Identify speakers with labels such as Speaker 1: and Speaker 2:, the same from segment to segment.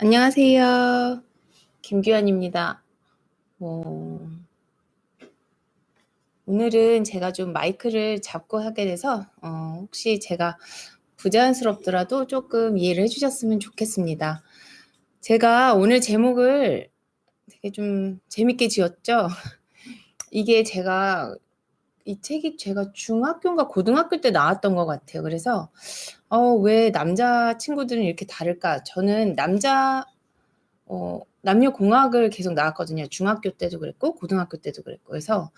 Speaker 1: 안녕하세요. 김규환입니다. 어, 오늘은 제가 좀 마이크를 잡고 하게 돼서 혹시 제가 부자연스럽더라도 조금 이해를 해주셨으면 좋겠습니다. 제가 오늘 제목을 되게 좀 재밌게 지었죠. 이게 이 책이 제가 중학교인가 고등학교 때 나왔던 것 같아요. 그래서 왜 남자 친구들은 이렇게 다를까? 저는 남녀 공학을 계속 나왔거든요. 중학교 때도 그랬고 고등학교 때도 그랬고. 그래서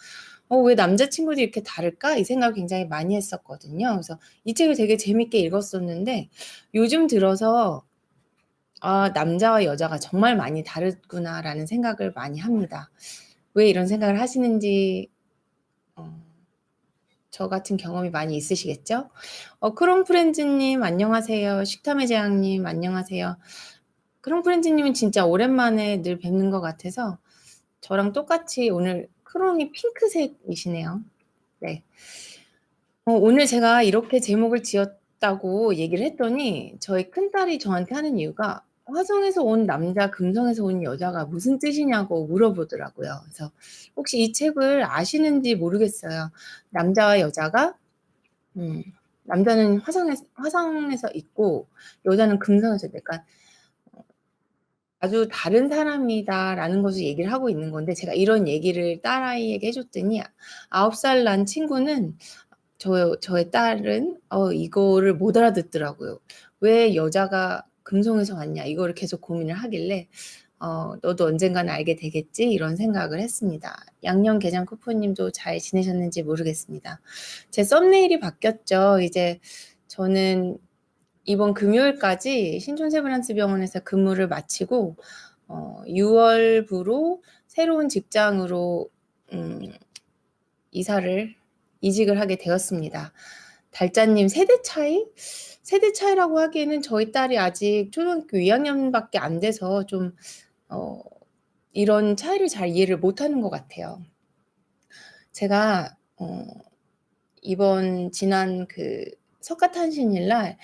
Speaker 1: 왜 남자친구들이 이렇게 다를까? 이 생각을 굉장히 많이 했었거든요. 그래서 이 책을 되게 재밌게 읽었었는데 요즘 들어서 남자와 여자가 정말 많이 다르구나라는 생각을 많이 합니다. 왜 이런 생각을 하시는지 저 같은 경험이 많이 있으시겠죠? 크롱프렌즈님 안녕하세요. 식탐의 재앙님 안녕하세요. 크롱프렌즈님은 진짜 오랜만에 늘 뵙는 것 같아서 저랑 똑같이 오늘 크롱이 핑크색이시네요. 네. 오늘 제가 이렇게 제목을 지었다고 얘기를 했더니 저희 큰딸이 저한테 하는 이유가 화성에서 온 남자, 금성에서 온 여자가 무슨 뜻이냐고 물어보더라고요. 그래서 혹시 이 책을 아시는지 모르겠어요. 남자와 여자가 남자는 화성에서 있고 여자는 금성에서 약간 아주 다른 사람이다라는 것을 얘기를 하고 있는 건데 제가 이런 얘기를 딸아이에게 해줬더니 9살 난 친구는 저의 딸은 이거를 못 알아듣더라고요. 왜 여자가 금성에서 왔냐 이거를 계속 고민을 하길래 너도 언젠가는 알게 되겠지 이런 생각을 했습니다. 양념게장 쿠폰님도 잘 지내셨는지 모르겠습니다. 제 썸네일이 바뀌었죠. 이제 저는 이번 금요일까지 신촌세브란스 병원에서 근무를 마치고 6월부로 새로운 직장으로 이직을 하게 되었습니다. 달짜님 세대 차이? 세대 차이라고 하기에는 저희 딸이 아직 초등학교 2학년밖에 안 돼서 좀 이런 차이를 잘 이해를 못하는 것 같아요. 제가 지난 그 석가탄신일날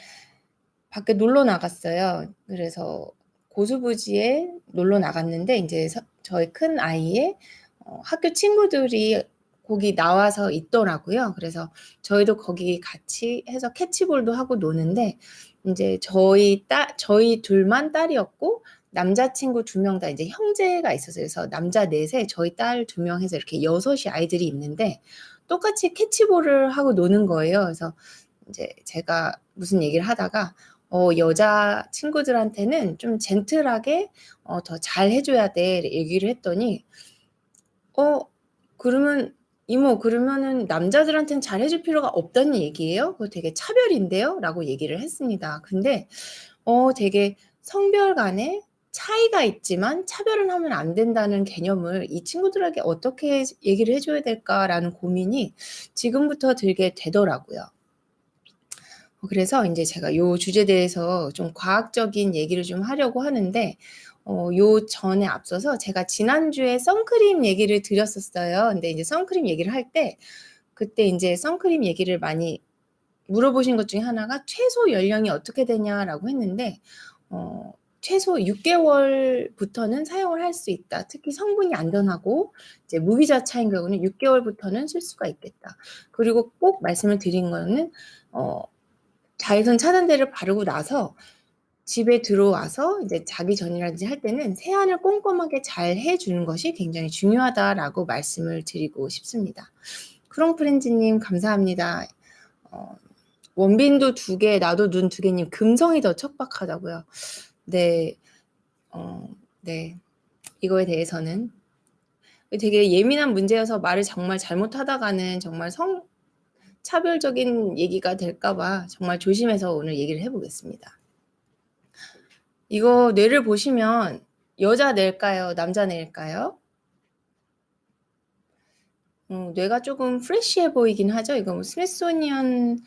Speaker 1: 밖에 놀러 나갔어요. 그래서 고수부지에 놀러 나갔는데 이제 저희 큰 아이의 학교 친구들이 거기 나와서 있더라고요. 그래서 저희도 거기 같이 해서 캐치볼도 하고 노는데 이제 저희 둘만 딸이었고 남자친구 2명 다 이제 형제가 있었어요. 그래서 남자 넷에 저희 딸 2명 해서 이렇게 6이 아이들이 있는데 똑같이 캐치볼을 하고 노는 거예요. 그래서 이제 제가 무슨 얘기를 하다가 여자 친구들한테는 좀 젠틀하게 더 잘 해줘야 돼 얘기를 했더니 그러면 이모 그러면은 남자들한테는 잘 해줄 필요가 없다는 얘기예요? 그거 되게 차별인데요? 라고 얘기를 했습니다. 근데 되게 성별 간에 차이가 있지만 차별은 하면 안 된다는 개념을 이 친구들에게 어떻게 얘기를 해줘야 될까라는 고민이 지금부터 들게 되더라고요. 그래서 이제 제가 요 주제에 대해서 좀 과학적인 얘기를 좀 하려고 하는데 요 전에 앞서서 제가 지난주에 선크림 얘기를 드렸었어요. 근데 이제 선크림 얘기를 할 때 그때 인제 선크림 얘기를 많이 물어보신 것 중에 하나가 "최소 연령이 어떻게 되냐?"라고 했는데 최소 6개월부터는 사용을 할 수 있다. 특히 성분이 안전하고 이제 무기자차인 경우는 6개월부터는 쓸 수가 있겠다. 그리고 꼭 말씀을 드린 거는 자외선 차단제를 바르고 나서 집에 들어와서 이제 자기 전이라든지 할 때는 세안을 꼼꼼하게 잘 해 주는 것이 굉장히 중요하다라고 말씀을 드리고 싶습니다. 크롱프렌즈님 감사합니다. 원빈도 2개, 나도 눈 2개님 금성이 더 척박하다고요. 네. 네. 이거에 대해서는 되게 예민한 문제여서 말을 정말 잘못하다가는 정말 차별적인 얘기가 될까 봐 정말 조심해서 오늘 얘기를 해 보겠습니다. 이거 뇌를 보시면 여자 뇌일까요? 남자 뇌일까요? 뇌가 조금 프레시해 보이긴 하죠. 이거 스미소니언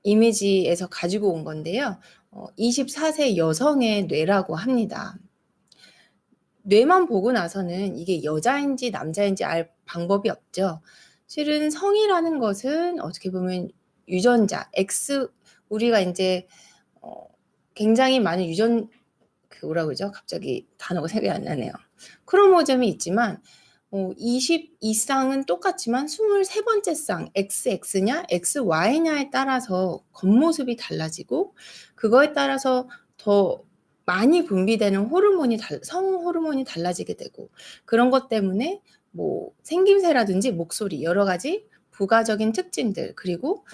Speaker 1: 이미지에서 가지고 온 건데요. 24세 여성의 뇌라고 합니다. 뇌만 보고 나서는 이게 여자인지 남자인지 알 방법이 없죠. 실은 성이라는 것은 어떻게 보면 유전자 X 우리가 인제 굉장히 많은 그 뭐라 그러죠? 갑자기 단어가 생각이 안 나네요. 크로모점이 있지만 20 이상은 똑같지만 23번째 쌍 XX냐 XY냐에 따라서 겉모습이 달라지고 그거에 따라서 더 많이 분비되는 성 호르몬이 달라지게 되고 그런 것 때문에 뭐 생김새라든지 목소리 여러 가지 부가적인 특징들 그리고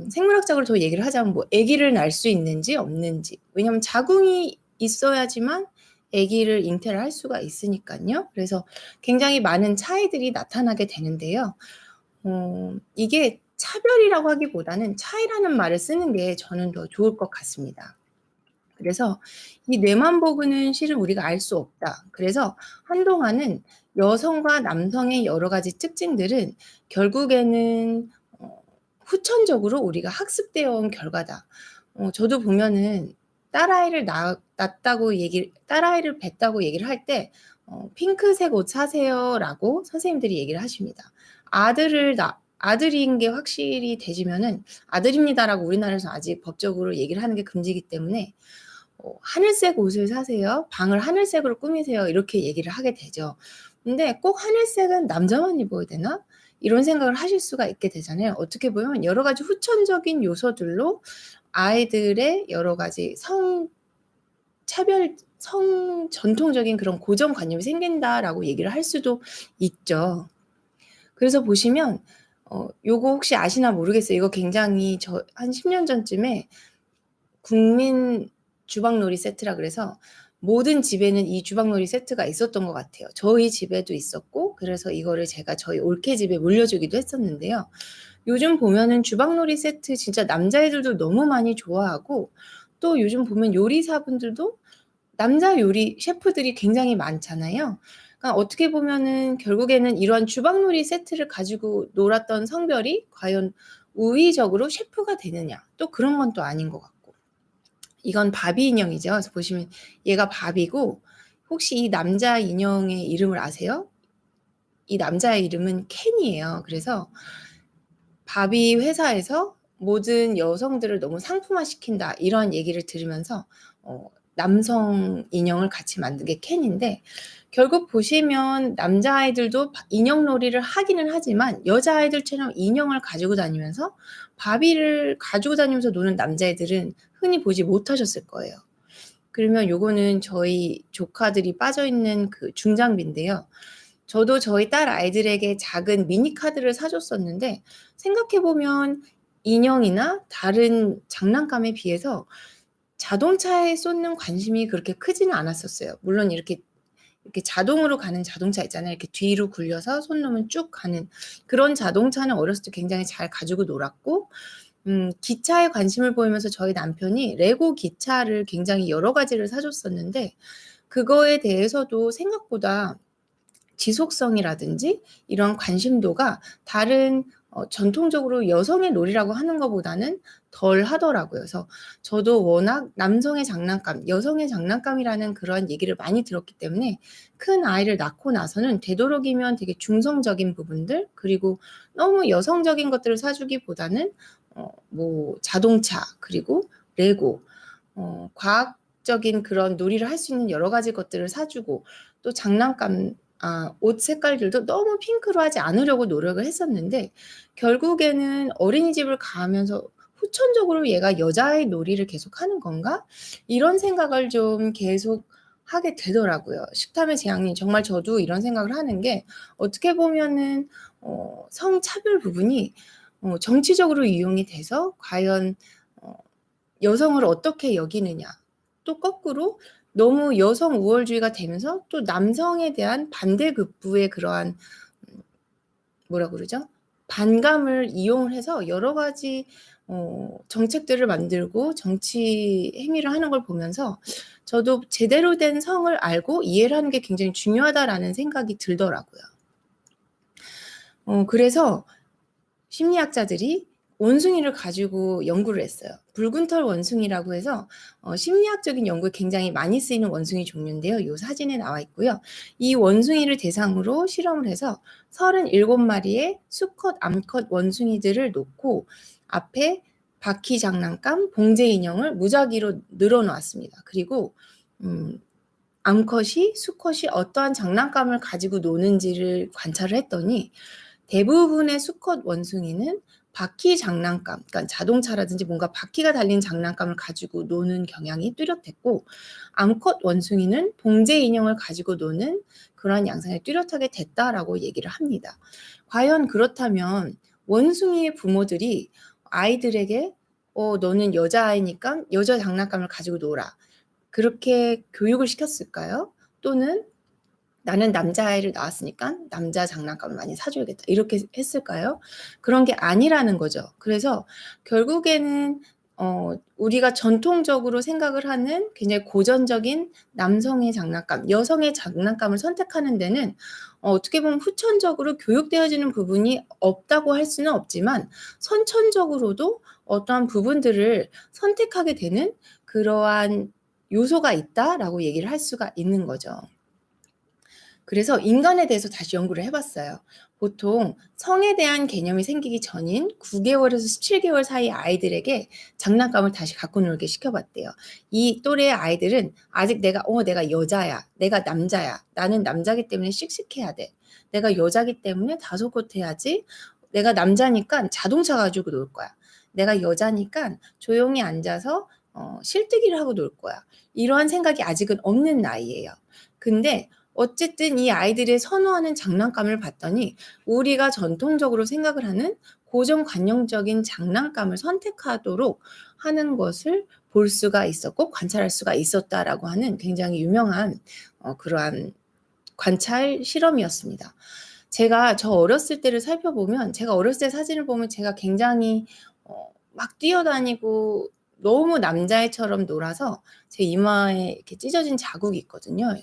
Speaker 1: 생물학적으로 더 얘기를 하자면 뭐 아기를 낳을 수 있는지 없는지 왜냐면 자궁이 있어야지만 아기를 잉태를 할 수가 있으니까요. 그래서 굉장히 많은 차이들이 나타나게 되는데요. 이게 차별이라고 하기보다는 차이라는 말을 쓰는 게 저는 더 좋을 것 같습니다. 그래서 이 뇌만 보고는 실은 우리가 알 수 없다. 그래서 한동안은 여성과 남성의 여러 가지 특징들은 결국에는 후천적으로 우리가 학습되어 온 결과다. 저도 보면은 딸아이를 뵀다고 얘기를 할 때 핑크색 옷 사세요라고 선생님들이 얘기를 하십니다. 아들인 게 확실히 되지면은 아들입니다라고 우리나라에서 아직 법적으로 얘기를 하는 게 금지이기 때문에 하늘색 옷을 사세요. 방을 하늘색으로 꾸미세요. 이렇게 얘기를 하게 되죠. 근데 꼭 하늘색은 남자만 입어야 되나? 이런 생각을 하실 수가 있게 되잖아요. 어떻게 보면 여러 가지 후천적인 요소들로 아이들의 여러 가지 성 전통적인 그런 고정관념이 생긴다라고 얘기를 할 수도 있죠. 그래서 보시면 요거 혹시 아시나 모르겠어요. 이거 굉장히 한 10년 전쯤에 국민 주방놀이 세트라 그래서 모든 집에는 이 주방놀이 세트가 있었던 것 같아요. 저희 집에도 있었고 그래서 이거를 제가 저희 올케 집에 물려주기도 했었는데요. 요즘 보면은 주방놀이 세트 진짜 남자애들도 너무 많이 좋아하고 또 요즘 보면 요리사분들도 남자 요리 셰프들이 굉장히 많잖아요. 그러니까 어떻게 보면은 결국에는 이러한 주방놀이 세트를 가지고 놀았던 성별이 과연 우위적으로 셰프가 되느냐 또 그런 건 또 아닌 것 같고 이건 바비 인형이죠. 그래서 보시면 얘가 바비고 혹시 이 남자 인형의 이름을 아세요? 이 남자의 이름은 켄이에요. 그래서 바비 회사에서 모든 여성들을 너무 상품화시킨다 이런 얘기를 들으면서 남성 인형을 같이 만든 게 켄인데 결국 보시면 남자아이들도 인형놀이를 하기는 하지만 여자아이들처럼 인형을 가지고 다니면서 바비를 가지고 다니면서 노는 남자애들은 흔히 보지 못하셨을 거예요. 그러면 요거는 저희 조카들이 빠져있는 그 중장비인데요. 저도 저희 딸 아이들에게 작은 미니 카드를 사줬었는데 생각해보면 인형이나 다른 장난감에 비해서 자동차에 쏟는 관심이 그렇게 크지는 않았었어요. 물론 이렇게 자동으로 가는 자동차 있잖아요. 이렇게 뒤로 굴려서 손 놓으면 쭉 가는 그런 자동차는 어렸을 때 굉장히 잘 가지고 놀았고 기차에 관심을 보이면서 저희 남편이 레고 기차를 굉장히 여러 가지를 사줬었는데 그거에 대해서도 생각보다 지속성이라든지 이런 관심도가 다른 전통적으로 여성의 놀이라고 하는 것보다는 덜 하더라고요. 그래서 저도 워낙 남성의 장난감, 여성의 장난감이라는 그런 얘기를 많이 들었기 때문에 큰 아이를 낳고 나서는 되도록이면 되게 중성적인 부분들 그리고 너무 여성적인 것들을 사주기보다는 뭐 자동차 그리고 레고 과학적인 그런 놀이를 할 수 있는 여러 가지 것들을 사주고 또 장난감 옷 색깔들도 너무 핑크로 하지 않으려고 노력을 했었는데 결국에는 어린이집을 가면서 후천적으로 얘가 여자의 놀이를 계속하는 건가? 이런 생각을 좀 계속 하게 되더라고요. 식탐의 재앙님 정말 저도 이런 생각을 하는 게 어떻게 보면은 성차별 부분이 정치적으로 이용이 돼서 과연 여성을 어떻게 여기느냐 또 거꾸로 너무 여성 우월주의가 되면서 또 남성에 대한 반대급부의 그러한 뭐라 그러죠? 반감을 이용을 해서 여러 가지 정책들을 만들고 정치 행위를 하는 걸 보면서 저도 제대로 된 성을 알고 이해를 하는 게 굉장히 중요하다라는 생각이 들더라고요. 그래서 심리학자들이 원숭이를 가지고 연구를 했어요. 붉은 털 원숭이라고 해서 심리학적인 연구에 굉장히 많이 쓰이는 원숭이 종류인데요. 이 사진에 나와 있고요. 이 원숭이를 대상으로 실험을 해서 37마리의 수컷, 암컷 원숭이들을 놓고 앞에 바퀴 장난감, 봉제 인형을 무작위로 늘어놓았습니다. 그리고 암컷이 수컷이 어떠한 장난감을 가지고 노는지를 관찰을 했더니 대부분의 수컷 원숭이는 바퀴 장난감, 그러니까 자동차라든지 뭔가 바퀴가 달린 장난감을 가지고 노는 경향이 뚜렷했고, 암컷 원숭이는 봉제 인형을 가지고 노는 그러한 양상이 뚜렷하게 됐다라고 얘기를 합니다. 과연 그렇다면 원숭이의 부모들이 아이들에게 너는 여자아이니까 여자 장난감을 가지고 놀아, 그렇게 교육을 시켰을까요? 또는 나는 남자아이를 낳았으니까 남자 장난감을 많이 사줘야겠다, 이렇게 했을까요? 그런 게 아니라는 거죠. 그래서 결국에는 우리가 전통적으로 생각을 하는 굉장히 고전적인 남성의 장난감, 여성의 장난감을 선택하는 데는 어떻게 보면 후천적으로 교육되어지는 부분이 없다고 할 수는 없지만, 선천적으로도 어떠한 부분들을 선택하게 되는 그러한 요소가 있다라고 얘기를 할 수가 있는 거죠. 그래서 인간에 대해서 다시 연구를 해봤어요. 보통 성에 대한 개념이 생기기 전인 9개월에서 17개월 사이 아이들에게 장난감을 다시 갖고 놀게 시켜봤대요. 이 또래의 아이들은 아직 내가 여자야, 내가 남자야, 나는 남자기 때문에 씩씩해야 돼, 내가 여자기 때문에 다소곳해야지, 내가 남자니까 자동차 가지고 놀 거야, 내가 여자니까 조용히 앉아서 실뜨기를 하고 놀 거야, 이러한 생각이 아직은 없는 나이예요. 근데 어쨌든 이 아이들이 선호하는 장난감을 봤더니 우리가 전통적으로 생각을 하는 고정관념적인 장난감을 선택하도록 하는 것을 볼 수가 있었고 관찰할 수가 있었다라고 하는 굉장히 유명한 그러한 관찰 실험이었습니다. 제가 저 어렸을 때를 살펴보면, 제가 어렸을 때 사진을 보면 제가 굉장히 막 뛰어다니고 너무 남자애처럼 놀아서 제 이마에 이렇게 찢어진 자국이 있거든요.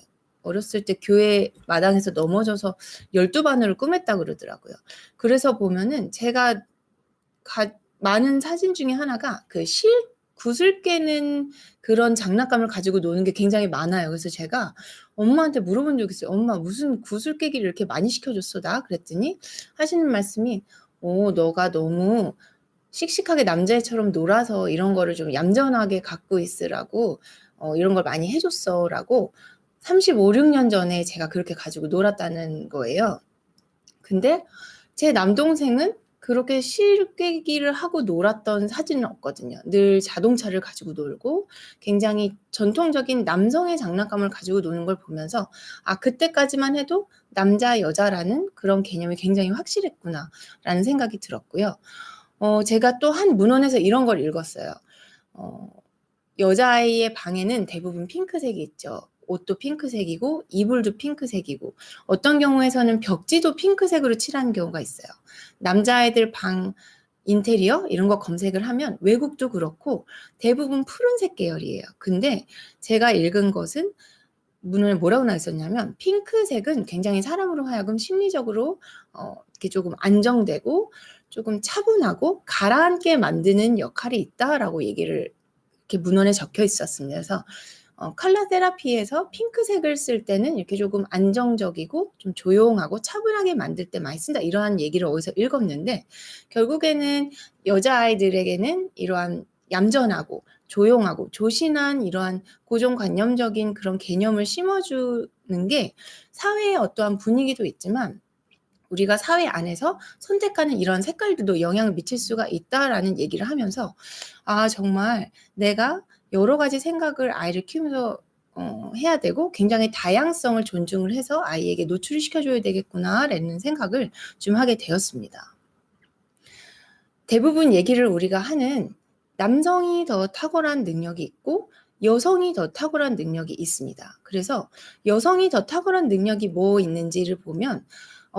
Speaker 1: 어렸을 때 교회 마당에서 넘어져서 12바늘을 꿰맸다 그러더라고요. 그래서 보면은 제가 많은 사진 중에 하나가 그 구슬 깨는 그런 장난감을 가지고 노는 게 굉장히 많아요. 그래서 제가 엄마한테 물어본 적이 있어요. 엄마, 무슨 구슬 깨기를 이렇게 많이 시켜줬어 나? 그랬더니 하시는 말씀이 너가 너무 씩씩하게 남자애처럼 놀아서 이런 거를 좀 얌전하게 갖고 있으라고 이런 걸 많이 해줬어 라고 35, 6년 전에 제가 그렇게 가지고 놀았다는 거예요. 근데 제 남동생은 그렇게 실깨기를 하고 놀았던 사진은 없거든요. 늘 자동차를 가지고 놀고 굉장히 전통적인 남성의 장난감을 가지고 노는 걸 보면서 그때까지만 해도 남자, 여자라는 그런 개념이 굉장히 확실했구나라는 생각이 들었고요. 제가 또 한 문헌에서 이런 걸 읽었어요. 여자아이의 방에는 대부분 핑크색이 있죠. 옷도 핑크색이고 이불도 핑크색이고 어떤 경우에서는 벽지도 핑크색으로 칠하는 경우가 있어요. 남자아이들 방 인테리어 이런 거 검색을 하면 외국도 그렇고 대부분 푸른색 계열이에요. 근데 제가 읽은 것은 문헌에 뭐라고 나와 있었냐면, 핑크색은 굉장히 사람으로 하여금 심리적으로 이렇게 조금 안정되고 조금 차분하고 가라앉게 만드는 역할이 있다라고 얘기를 이렇게 문헌에 적혀 있었습니다. 그래서 컬러 테라피에서 핑크색을 쓸 때는 이렇게 조금 안정적이고 좀 조용하고 차분하게 만들 때 많이 쓴다, 이러한 얘기를 어디서 읽었는데, 결국에는 여자아이들에게는 이러한 얌전하고 조용하고 조신한 이러한 고정관념적인 그런 개념을 심어주는 게 사회의 어떠한 분위기도 있지만 우리가 사회 안에서 선택하는 이런 색깔들도 영향을 미칠 수가 있다라는 얘기를 하면서 정말 내가 여러 가지 생각을 아이를 키우면서 해야 되고 굉장히 다양성을 존중을 해서 아이에게 노출을 시켜줘야 되겠구나라는 생각을 좀 하게 되었습니다. 대부분 얘기를 우리가 하는 남성이 더 탁월한 능력이 있고 여성이 더 탁월한 능력이 있습니다. 그래서 여성이 더 탁월한 능력이 뭐 있는지를 보면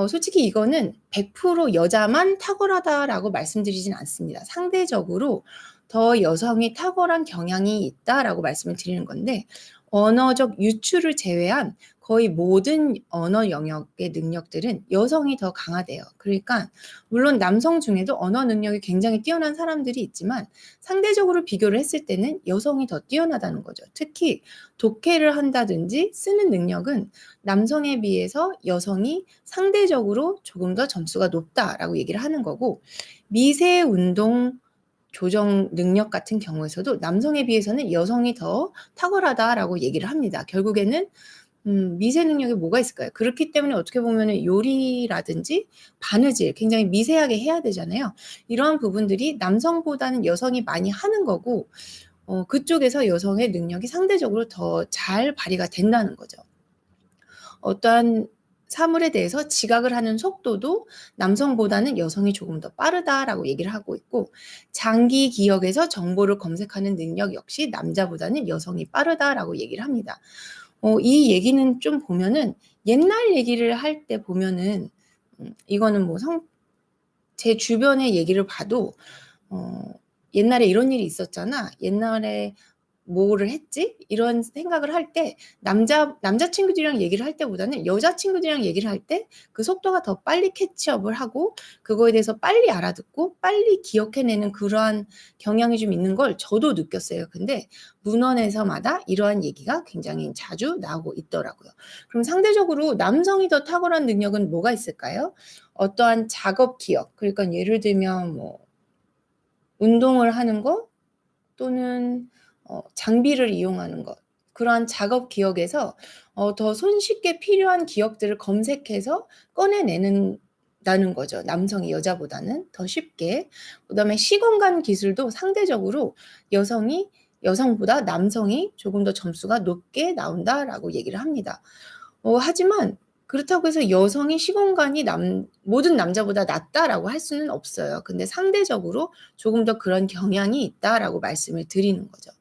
Speaker 1: 솔직히 이거는 100% 여자만 탁월하다라고 말씀드리진 않습니다. 상대적으로 더 여성이 탁월한 경향이 있다라고 말씀을 드리는 건데, 언어적 유추를 제외한 거의 모든 언어 영역의 능력들은 여성이 더 강하대요. 그러니까 물론 남성 중에도 언어 능력이 굉장히 뛰어난 사람들이 있지만 상대적으로 비교를 했을 때는 여성이 더 뛰어나다는 거죠. 특히 독해를 한다든지 쓰는 능력은 남성에 비해서 여성이 상대적으로 조금 더 점수가 높다라고 얘기를 하는 거고, 미세 운동 조정 능력 같은 경우에서도 남성에 비해서는 여성이 더 탁월하다라고 얘기를 합니다. 결국에는 미세 능력이 뭐가 있을까요? 그렇기 때문에 어떻게 보면은 요리라든지 바느질 굉장히 미세하게 해야 되잖아요. 이러한 부분들이 남성보다는 여성이 많이 하는 거고 그쪽에서 여성의 능력이 상대적으로 더 잘 발휘가 된다는 거죠. 어떠한 사물에 대해서 지각을 하는 속도도 남성보다는 여성이 조금 더 빠르다라고 얘기를 하고 있고, 장기 기억에서 정보를 검색하는 능력 역시 남자보다는 여성이 빠르다라고 얘기를 합니다. 이 얘기는 좀 보면은 옛날 얘기를 할 때 보면은 이거는 뭐 제 주변의 얘기를 봐도 옛날에 이런 일이 있었잖아. 옛날에 뭐를 했지? 이런 생각을 할 때 남자친구들이랑 얘기를 할 때보다는 여자친구들이랑 얘기를 할 때 그 속도가 더 빨리 캐치업을 하고 그거에 대해서 빨리 알아듣고 빨리 기억해내는 그러한 경향이 좀 있는 걸 저도 느꼈어요. 근데 문헌에서마다 이러한 얘기가 굉장히 자주 나오고 있더라고요. 그럼 상대적으로 남성이 더 탁월한 능력은 뭐가 있을까요? 어떠한 작업 기억, 그러니까 예를 들면 뭐 운동을 하는 거 또는 장비를 이용하는 것. 그러한 작업 기억에서 더 손쉽게 필요한 기억들을 검색해서 꺼내내는다는 거죠. 남성이 여자보다는 더 쉽게. 그다음에 시공간 기술도 상대적으로 여성보다 남성이 조금 더 점수가 높게 나온다라고 얘기를 합니다. 하지만 그렇다고 해서 여성이 시공간이 모든 남자보다 낫다라고 할 수는 없어요. 근데 상대적으로 조금 더 그런 경향이 있다라고 말씀을 드리는 거죠.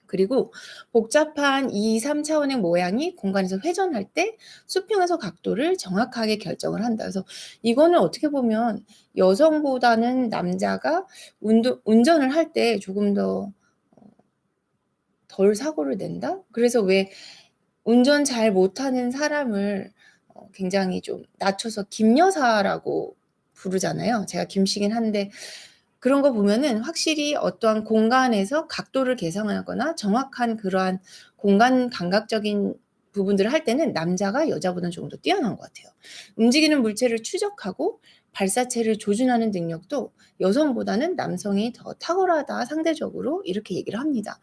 Speaker 1: 그리고 복잡한 2, 3차원의 모양이 공간에서 회전할 때 수평에서 각도를 정확하게 결정을 한다. 그래서 이거는 어떻게 보면 여성보다는 남자가 운전을 할 때 조금 더 덜 사고를 낸다? 그래서 왜 운전 잘 못하는 사람을 굉장히 좀 낮춰서 김여사라고 부르잖아요. 제가 김씨긴 한데 그런 거 보면은 확실히 어떠한 공간에서 각도를 계산하거나 정확한 그러한 공간 감각적인 부분들을 할 때는 남자가 여자보다는 조금 더 뛰어난 것 같아요. 움직이는 물체를 추적하고 발사체를 조준하는 능력도 여성보다는 남성이 더 탁월하다 상대적으로 이렇게 얘기를 합니다.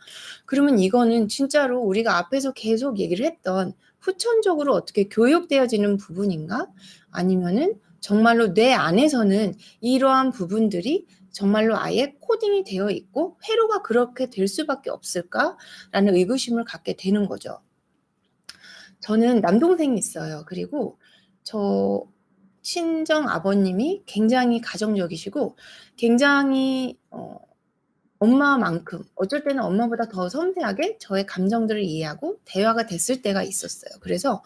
Speaker 1: 그러면 이거는 진짜로 우리가 앞에서 계속 얘기를 했던 후천적으로 어떻게 교육되어지는 부분인가? 아니면은 정말로 뇌 안에서는 이러한 부분들이 정말로 아예 코딩이 되어 있고 회로가 그렇게 될 수밖에 없을까라는 의구심을 갖게 되는 거죠. 저는 남동생이 있어요. 그리고 저 친정 아버님이 굉장히 가정적이시고 굉장히 엄마만큼 어쩔 때는 엄마보다 더 섬세하게 저의 감정들을 이해하고 대화가 됐을 때가 있었어요. 그래서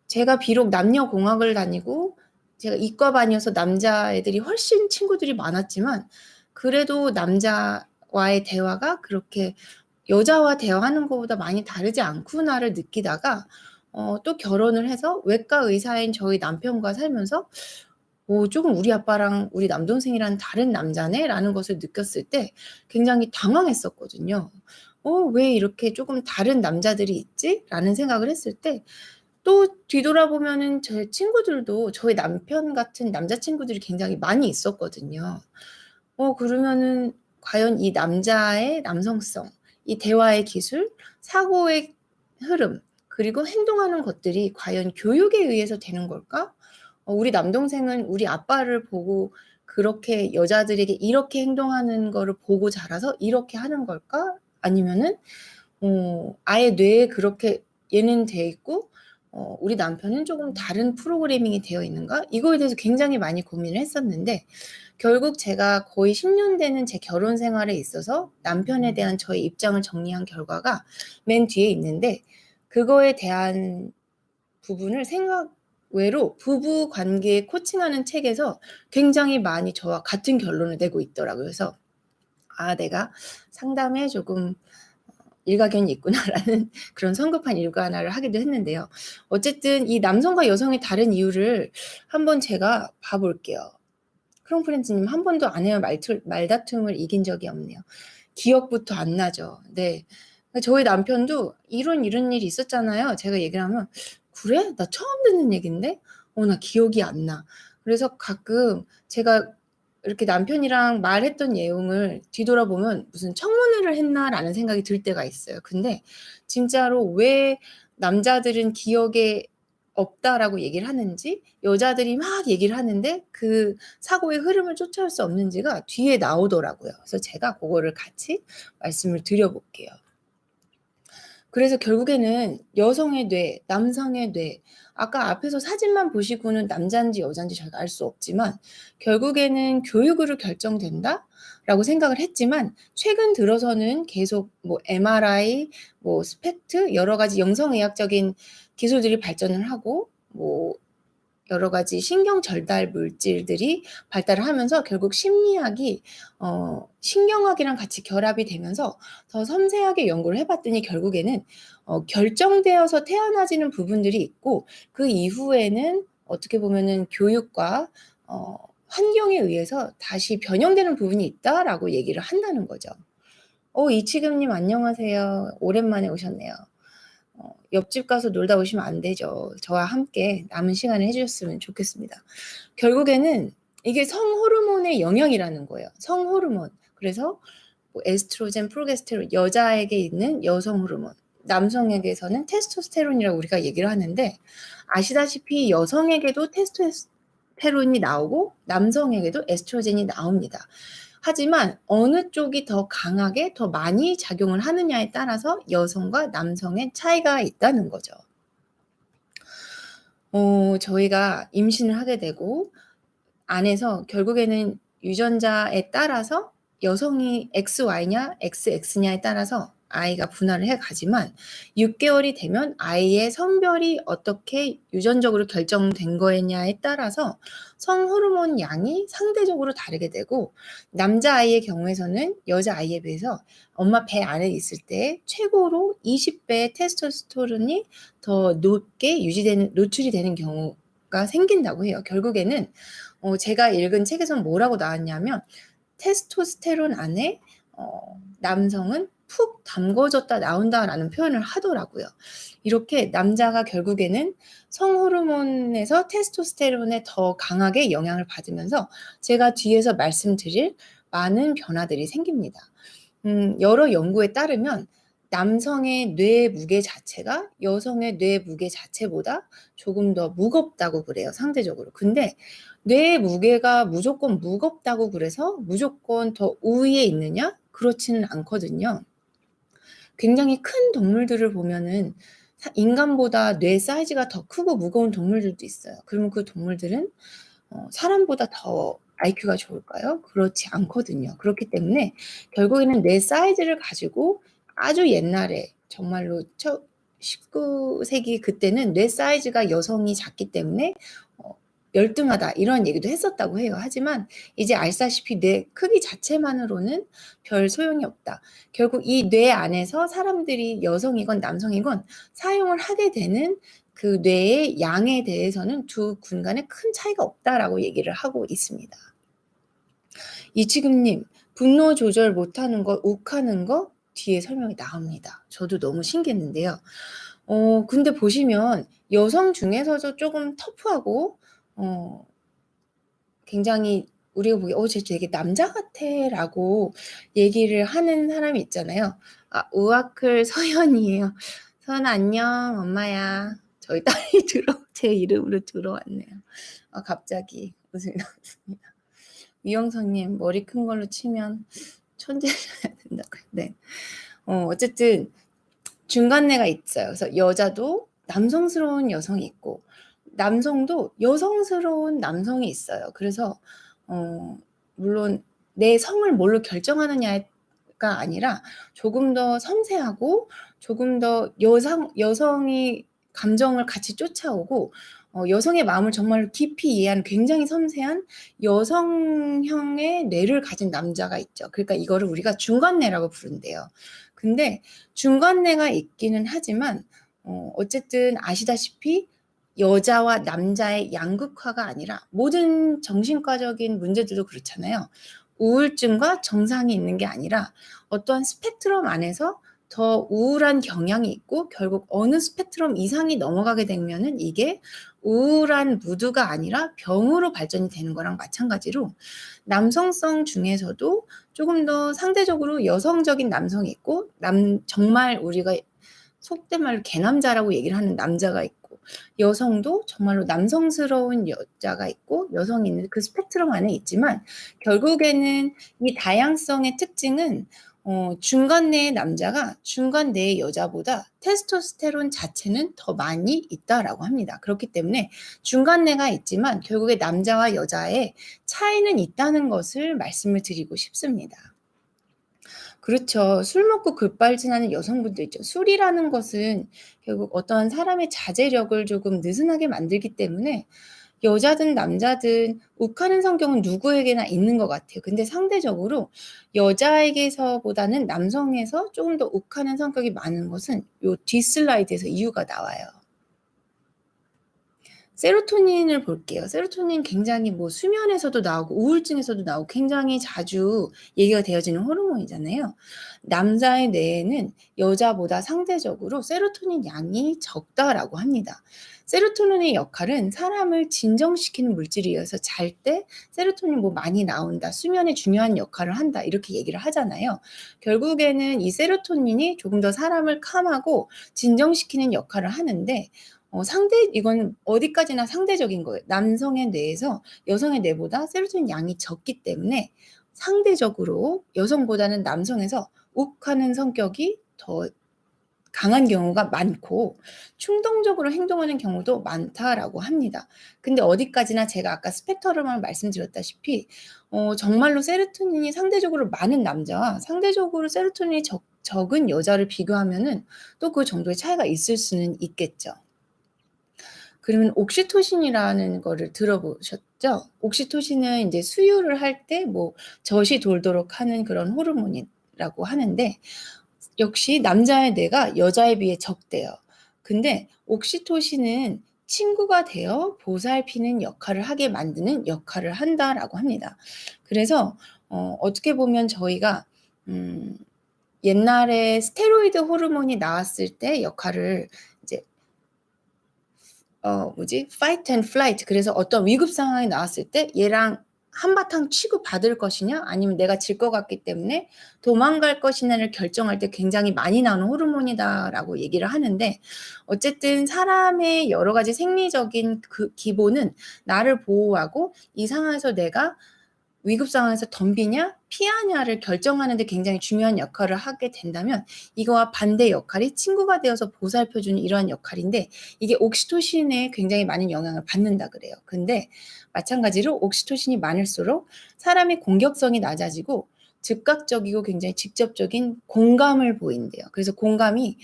Speaker 1: 제가 비록 남녀공학을 다니고 제가 이과반이어서 남자애들이 훨씬 친구들이 많았지만 그래도 남자와의 대화가 그렇게 여자와 대화하는 것보다 많이 다르지 않구나를 느끼다가 또 결혼을 해서 외과 의사인 저희 남편과 살면서 조금 우리 아빠랑 우리 남동생이랑 다른 남자네라는 것을 느꼈을 때 굉장히 당황했었거든요. 왜 이렇게 조금 다른 남자들이 있지? 라는 생각을 했을 때 또 뒤돌아보면은 제 친구들도 저희 남편 같은 남자친구들이 굉장히 많이 있었거든요. 그러면은 과연 이 남자의 남성성, 이 대화의 기술, 사고의 흐름, 그리고 행동하는 것들이 과연 교육에 의해서 되는 걸까? 우리 남동생은 우리 아빠를 보고 그렇게 여자들에게 이렇게 행동하는 거를 보고 자라서 이렇게 하는 걸까? 아니면은 아예 뇌에 그렇게 얘는 돼 있고 우리 남편은 조금 다른 프로그래밍이 되어 있는가? 이거에 대해서 굉장히 많이 고민을 했었는데 결국 제가 거의 10년 되는 제 결혼 생활에 있어서 남편에 대한 저의 입장을 정리한 결과가 맨 뒤에 있는데 그거에 대한 부분을 외로 부부 관계 코칭하는 책에서 굉장히 많이 저와 같은 결론을 내고 있더라고요. 그래서 내가 상담에 조금 일가견이 있구나라는 그런 성급한 일관화를 하기도 했는데요. 어쨌든 이 남성과 여성의 다른 이유를 한번 제가 봐볼게요. 크롱프렌즈님 한 번도 아내와 말다툼을 이긴 적이 없네요. 기억부터 안 나죠. 네. 저희 남편도 이런 일이 있었잖아요. 제가 얘기를 하면 그래? 나 처음 듣는 얘긴데? 나 기억이 안 나. 그래서 가끔 제가 이렇게 남편이랑 말했던 내용을 뒤돌아보면 '무슨 청문회를 했나?'라는 생각이 들 때가 있어요. 근데 진짜로 왜 남자들은 기억에 없다라고 얘기를 하는지, 여자들이 막 얘기를 하는데 그 사고의 흐름을 쫓아올 수 없는지가 뒤에 나오더라고요. 그래서 제가 그거를 같이 말씀을 드려 볼게요. 그래서 결국에는 여성의 뇌, 남성의 뇌, 아까 앞에서 사진만 보시고는 남자인지 여자인지 저희가 알 수 없지만 결국에는 교육으로 결정된다라고 생각을 했지만 최근 들어서는 계속 뭐 MRI, 뭐 스펙트 여러 가지 영성의학적인 기술들이 발전을 하고 뭐 여러 가지 신경 전달 물질들이 발달을 하면서 결국 심리학이 신경학이랑 같이 결합이 되면서 더 섬세하게 연구를 해봤더니 결국에는 결정되어서 태어나지는 부분들이 있고 그 이후에는 어떻게 보면은 교육과 환경에 의해서 다시 변형되는 부분이 있다라고 얘기를 한다는 거죠. 이치금님 안녕하세요. 오랜만에 오셨네요. 옆집 가서 놀다 오시면 안 되죠. 저와 함께 남은 시간을 해주셨으면 좋겠습니다. 결국에는 이게 성호르몬의 영향이라는 거예요. 성호르몬. 그래서 뭐 에스트로겐, 프로게스테론, 여자에게 있는 여성 호르몬, 남성에게서는 테스토스테론이라고 우리가 얘기를 하는데 아시다시피 여성에게도 테스토스테론이 나오고 남성에게도 에스트로겐이 나옵니다. 하지만 어느 쪽이 더 강하게 더 많이 작용을 하느냐에 따라서 여성과 남성의 차이가 있다는 거죠. 저희가 임신을 하게 되고 안에서 결국에는 유전자에 따라서 여성이 XY냐 XX냐에 따라서 아이가 분할을 해 가지만 6개월이 되면 아이의 성별이 어떻게 유전적으로 결정된 거냐에 따라서 성호르몬 양이 상대적으로 다르게 되고 남자아이의 경우에서는 여자아이에 비해서 엄마 배 안에 있을 때 최고로 20배의 테스토스테론이 더 높게 노출이 되는 경우가 생긴다고 해요. 결국에는 제가 읽은 책에서는 뭐라고 나왔냐면 테스토스테론 안에 남성은 푹 담궈졌다 나온다라는 표현을 하더라고요. 이렇게 남자가 결국에는 성호르몬에서 테스토스테론에 더 강하게 영향을 받으면서 제가 뒤에서 말씀드릴 많은 변화들이 생깁니다. 여러 연구에 따르면 남성의 뇌 무게 자체가 여성의 뇌 무게 자체보다 조금 더 무겁다고 그래요, 상대적으로. 근데 뇌 무게가 무조건 무겁다고 그래서 무조건 더 우위에 있느냐? 그렇지는 않거든요. 굉장히 큰 동물들을 보면은 인간보다 뇌 사이즈가 더 크고 무거운 동물들도 있어요. 그러면 그 동물들은 사람보다 더 IQ가 좋을까요? 그렇지 않거든요. 그렇기 때문에 결국에는 뇌 사이즈를 가지고 아주 옛날에 정말로 19세기 그때는 뇌 사이즈가 여성이 작기 때문에 열등하다 이런 얘기도 했었다고 해요. 하지만 이제 알다시피 뇌 크기 자체만으로는 별 소용이 없다. 결국 이 뇌 안에서 사람들이 여성이건 남성이건 사용을 하게 되는 그 뇌의 양에 대해서는 두 군간에 큰 차이가 없다라고 얘기를 하고 있습니다. 이치금님, 분노 조절 못하는 거, 욱하는 거 뒤에 설명이 나옵니다. 저도 너무 신기했는데요. 근데 보시면 여성 중에서도 조금 터프하고 굉장히 우리가 보기에 쟤 되게 남자 같아라고 얘기를 하는 사람이 있잖아요. 우아클 서연이에요. 서연아 안녕, 엄마야. 저희 딸이 제 이름으로 들어왔네요. 갑자기 웃음이 나왔습니다. 이영선님 머리 큰 걸로 치면 천재셔야 된다고요. 네. 어쨌든 중간내가 있어요. 그래서 여자도 남성스러운 여성이 있고 남성도 여성스러운 남성이 있어요. 그래서 물론 내 성을 뭘로 결정하느냐가 아니라 조금 더 섬세하고 조금 더 여성이 감정을 같이 쫓아오고 여성의 마음을 정말 깊이 이해하는 굉장히 섬세한 여성형의 뇌를 가진 남자가 있죠. 그러니까 이거를 우리가 중간내라고 부른대요. 근데 중간내가 있기는 하지만 어쨌든 아시다시피 여자와 남자의 양극화가 아니라 모든 정신과적인 문제들도 그렇잖아요. 우울증과 정상이 있는 게 아니라 어떠한 스펙트럼 안에서 더 우울한 경향이 있고 결국 어느 스펙트럼 이상이 넘어가게 되면은 이게 우울한 무드가 아니라 병으로 발전이 되는 거랑 마찬가지로 남성성 중에서도 조금 더 상대적으로 여성적인 남성이 있고 정말 우리가 속된 말로 개남자라고 얘기를 하는 남자가 있고 여성도 정말로 남성스러운 여자가 있고 여성이 있는 그 스펙트럼 안에 있지만 결국에는 이 다양성의 특징은 중간 내의 남자가 중간 내의 여자보다 테스토스테론 자체는 더 많이 있다라고 합니다. 그렇기 때문에 중간 내가 있지만 결국에 남자와 여자의 차이는 있다는 것을 말씀을 드리고 싶습니다. 그렇죠. 술 먹고 급발진하는 여성분도 있죠. 술이라는 것은 결국 어떤 사람의 자제력을 조금 느슨하게 만들기 때문에 여자든 남자든 욱하는 성격은 누구에게나 있는 것 같아요. 근데 상대적으로 여자에게서보다는 남성에서 조금 더 욱하는 성격이 많은 것은 요 뒷슬라이드에서 이유가 나와요. 세로토닌을 볼게요. 세로토닌 굉장히 뭐 수면에서도 나오고 우울증에서도 나오고 굉장히 자주 얘기가 되어지는 호르몬이잖아요. 남자의 뇌에는 여자보다 상대적으로 세로토닌 양이 적다라고 합니다. 세로토닌의 역할은 사람을 진정시키는 물질이어서 잘 때 세로토닌 뭐 많이 나온다, 수면에 중요한 역할을 한다 이렇게 얘기를 하잖아요. 결국에는 이 세로토닌이 조금 더 사람을 캄하고 진정시키는 역할을 하는데 이건 어디까지나 상대적인 거예요. 남성의 뇌에서 여성의 뇌보다 세로토닌 양이 적기 때문에 상대적으로 여성보다는 남성에서 욱하는 성격이 더 강한 경우가 많고 충동적으로 행동하는 경우도 많다라고 합니다. 근데 어디까지나 제가 아까 스펙트럼을 말씀드렸다시피 정말로 세로토닌이 상대적으로 많은 남자와 상대적으로 세로토닌이 적은 여자를 비교하면은 또 그 정도의 차이가 있을 수는 있겠죠. 그러면 옥시토신이라는 거를 들어보셨죠? 옥시토신은 인제 수유를 할 때 뭐 젖이 돌도록 하는 그런 호르몬이라고 하는데 역시 남자의 뇌가 여자에 비해 적대요. 근데 옥시토신은 친구가 되어 보살피는 역할을 하게 만드는 역할을 한다라고 합니다. 그래서 어떻게 보면 저희가 음 옛날에 스테로이드 호르몬이 나왔을 때 역할을 이제 fight and flight 그래서 어떤 위급 상황이 나왔을 때 얘랑 한바탕 치고 받을 것이냐 아니면 내가 질 것 같기 때문에 도망갈 것이냐를 결정할 때 굉장히 많이 나오는 호르몬이다라고 얘기를 하는데 어쨌든 사람의 여러 가지 생리적인 그 기본은 나를 보호하고 이 상황에서 내가 위급 상황에서 덤비냐 피하냐를 결정하는 데 굉장히 중요한 역할을 하게 된다면 이거와 반대 역할이 친구가 되어서 보살펴 주는 이러한 역할인데 이게 옥시토신에 굉장히 많은 영향을 받는다 그래요. 근데 마찬가지로 옥시토신이 많을수록 사람의 공격성이 낮아지고 즉각적이고 굉장히 직접적인 공감을 보인대요. 그래서 공감이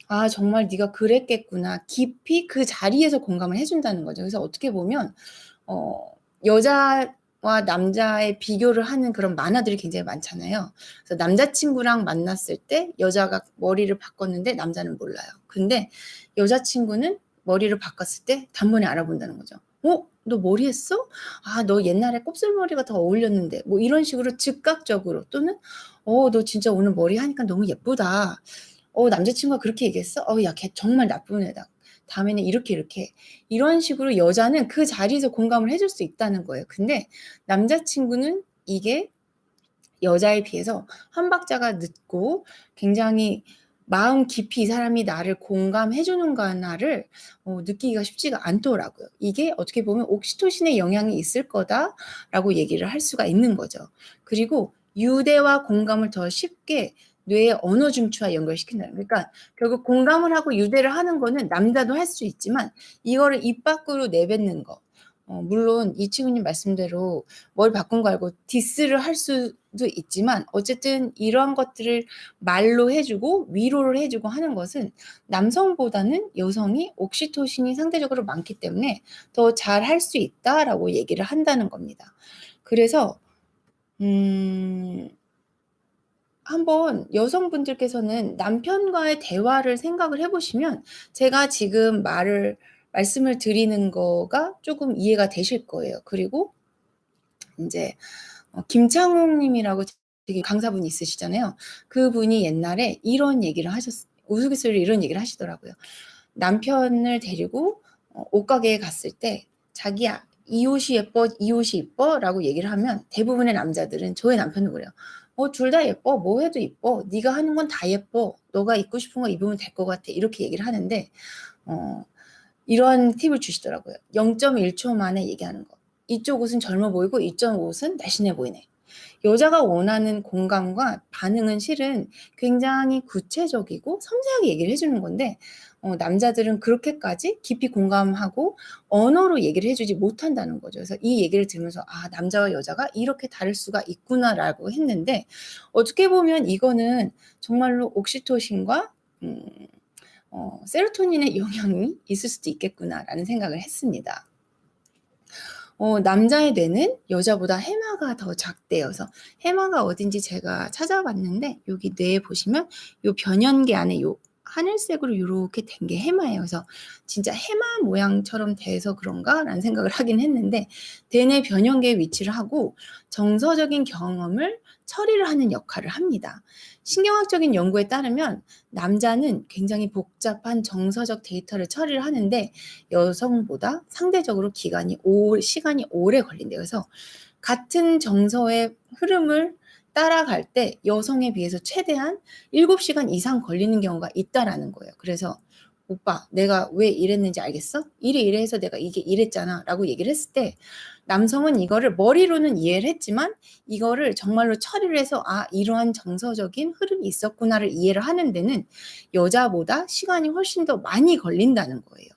Speaker 1: '아 정말 네가 그랬겠구나.' 깊이 그 자리에서 공감을 해 준다는 거죠. 그래서 어떻게 보면 여자와 남자의 비교를 하는 그런 만화들이 굉장히 많잖아요. 그래서 남자친구랑 만났을 때 여자가 머리를 바꿨는데 남자는 몰라요. 근데 여자친구는 머리를 바꿨을 때 단번에 알아본다는 거죠. "어? 너 머리 했어? 아 너 옛날에 곱슬머리가 더 어울렸는데." 뭐 이런 식으로 즉각적으로 또는 너 진짜 오늘 머리 하니까 너무 예쁘다." 남자친구가 그렇게 얘기했어? 야 걔 정말 나쁜 애다. 다음에는 이렇게, 이렇게." 이런 식으로 여자는 그 자리에서 공감을 해줄 수 있다는 거예요. 근데 남자친구는 이게 여자에 비해서 한 박자가 늦고 굉장히 마음 깊이 이 사람이 나를 공감해 주는구나를 느끼기가 쉽지가 않더라고요. 이게 어떻게 보면 '옥시토신의 영향이 있을 거다.'라고 얘기를 할 수가 있는 거죠. 그리고 유대와 공감을 더 쉽게 뇌의 언어 중추와 연결시킨다는 그러니까 결국 공감을 하고 유대를 하는 거는 남자도 할 수 있지만 이거를 입 밖으로 내뱉는 거 물론 이 친구님 말씀대로 뭘 바꾼 거 알고 디스를 할 수도 있지만 어쨌든 이러한 것들을 말로 해 주고 위로를 해 주고 하는 것은 남성보다는 여성이 옥시토신이 상대적으로 많기 때문에 더 잘할 수 있다라고 얘기를 한다는 겁니다. 그래서 한번 여성분들께서는 남편과의 대화를 생각을 해 보시면 제가 지금 말씀을 드리는 거가 쪼금 이해가 되실 거예요. 그리고 인제 김창욱 님이라고 되게 강사분이 있으시잖아요. 그분이 옛날에 이런 얘기를 우스갯소리로 이런 얘기를 하시더라고요. 남편을 데리고 옷가게에 갔을 때 자기야 이 옷이 예뻐 이 옷이 이뻐 라고 얘기를 하면 대부분의 남자들은 저의 남편은 그래요. 둘 다 예뻐 뭐 해도 이뻐 네가 하는 건 다 예뻐 너가 입고 싶은 거 입으면 될 것 같아 이렇게 얘기를 하는데 이런 팁을 주시더라고요. 0.1초 만에 얘기하는 거. 이쪽 옷은 젊어 보이고 이쪽 옷은 날씬해 보이네. 여자가 원하는 공감과 반응은 실은 굉장히 구체적이고 섬세하게 얘기를 해주는 건데 남자들은 그렇게까지 깊이 공감하고 언어로 얘기를 해주지 못한다는 거죠. 그래서 이 얘기를 들으면서 남자와 여자가 이렇게 다를 수가 있구나라고 했는데 어떻게 보면 이거는 정말로 옥시토신과 세로토닌의 영향이 있을 수도 있겠구나라는 생각을 했습니다. 남자의 뇌는 여자보다 해마가 더 작대요. 그래서 해마가 어딘지 제가 찾아봤는데 여기 뇌에 보시면 요 변연계 안에 요 하늘색으로 이렇게 된 게 해마예요. 그래서 진짜 해마 모양처럼 돼서 그런가라는 생각을 하긴 했는데 뇌내 변연계에 위치를 하고 정서적인 경험을 처리를 하는 역할을 합니다. 신경학적인 연구에 따르면 남자는 굉장히 복잡한 정서적 데이터를 처리를 하는데 여성보다 상대적으로 시간이 오래 걸린대요. 그래서 같은 정서의 흐름을 따라갈 때 여성에 비해서 최대한 7시간 이상 걸리는 경우가 있다라는 거예요. 그래서 오빠 내가 왜 이랬는지 알겠어? 이래 해서 내가 이게 이랬잖아 라고 얘기를 했을 때 남성은 이거를 머리로는 이해를 했지만 이거를 정말로 처리를 해서 이러한 정서적인 흐름이 있었구나를 이해를 하는 데는 여자보다 시간이 훨씬 더 많이 걸린다는 거예요.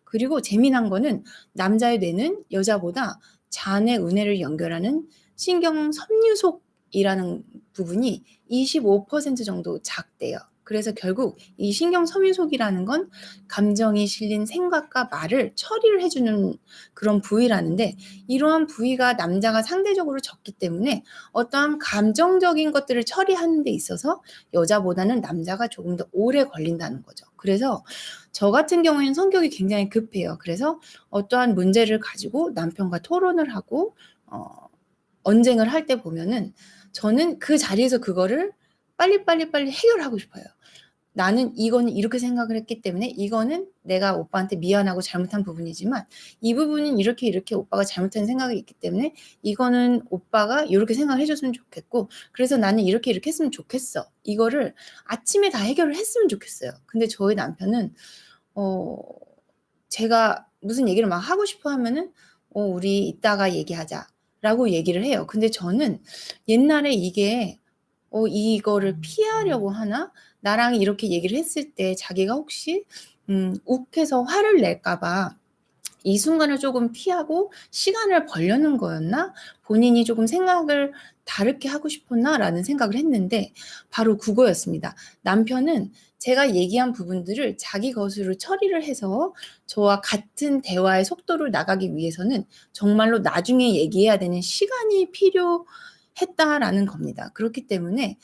Speaker 1: 그리고 재미난 거는 남자의 뇌는 여자보다 잔의 은혜를 연결하는 신경 섬유속이라는 부분이 25% 정도 작대요. 그래서 결국 이 신경 섬유속이라는 건 감정이 실린 생각과 말을 처리를 해주는 그런 부위라는데 이러한 부위가 남자가 상대적으로 적기 때문에 어떠한 감정적인 것들을 처리하는 데 있어서 여자보다는 남자가 조금 더 오래 걸린다는 거죠. 그래서 저 같은 경우에는 성격이 굉장히 급해요. 그래서 어떠한 문제를 가지고 남편과 토론을 하고 언쟁을 할 때 보면은 저는 그 자리에서 그거를 빨리 해결하고 싶어요. 나는 이거는 이렇게 생각을 했기 때문에 이거는 내가 오빠한테 미안하고 잘못한 부분이지만 이 부분은 이렇게 오빠가 잘못한 생각이 있기 때문에 이거는 오빠가 이렇게 생각을 해줬으면 좋겠고 그래서 나는 이렇게 했으면 좋겠어. 이거를 아침에 다 해결을 했으면 좋겠어요. 근데 저희 남편은 제가 무슨 얘기를 막 하고 싶어 하면은 우리 이따가 얘기하자라고 얘기를 해요. 근데 저는 옛날에 이게 이거를 피하려고 하나? 나랑 이렇게 얘기를 했을 때 자기가 혹시 욱해서 화를 낼까 봐 이 순간을 조금 피하고 시간을 벌려는 거였나? 본인이 조금 생각을 다르게 하고 싶었나라는 생각을 했는데 바로 그거였습니다. 남편은 제가 얘기한 부분들을 자기 것으로 처리를 해서 저와 같은 대화의 속도를 나가기 위해서는 정말로 나중에 얘기해야 되는 시간이 필요했다라는 겁니다. 그렇기 때문에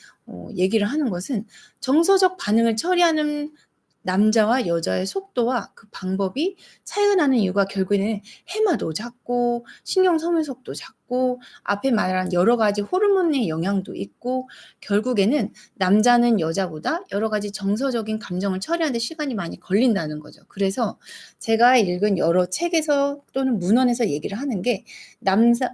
Speaker 1: 얘기를 하는 것은 정서적 반응을 처리하는 남자와 여자의 속도와 그 방법이 차이가 나는 이유가 결국에는 해마도 작고 신경 섬유속도 작고 앞에 말한 여러 가지 호르몬의 영향도 있고 결국에는 남자는 여자보다 여러 가지 정서적인 감정을 처리하는 데 시간이 많이 걸린다는 거죠. 그래서 제가 읽은 여러 책에서 또는 문헌에서 얘기를 하는 게